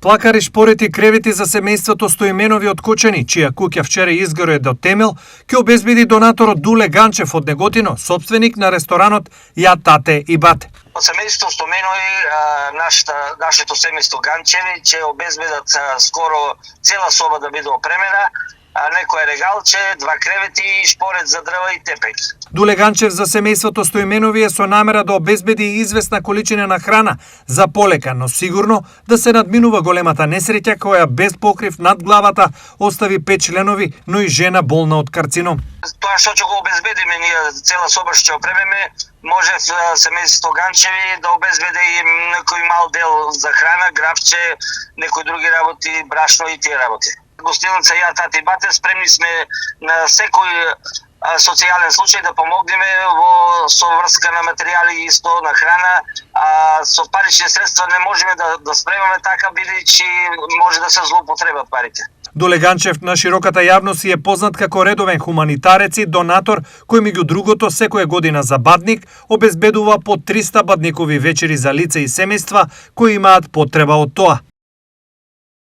Плакари, шпорети, кревети за семејството Стоименови од Кочани, чија куќа вчера изгоре до темел, ќе обезбеди донаторот Дуле Ганчев од Неготино, собственик на ресторанот Ја Тате и Бате. Семејството Стоименови, нашето семејство Ганчеви ќе обезбедат скоро цела соба да биде опремена, некое регалче, 2 кревети и шпорет за дрва и тепек. Дуле Ганчев за семејството Стоименови е со намера да обезбеди известна количина на храна за полека, но сигурно да се надминува големата несреќа која без покрив над главата остави 5 членови, но и жена болна од карцином. Тоа што ќе го обезбедиме ние, цела соба што ќе опремеме, може семејството Ганчеви да обезбеди и некој мал дел за храна, грабче, некои други работи, брашно и тие работи. Гостилница Ја Тате и Бате спремни сме на секој социјален случај да помогнеме со врска на материјали, исто на храна, а со парични средства не можеме да спремаме така, бидејќи може да се злоупотребат парите. Дуле Ганчев на широката јавност е познат како редовен хуманитарец и донатор кој меѓу другото секоја година за Бадник обезбедува по 300 бадникови вечери за лица и семејства кои имаат потреба од тоа.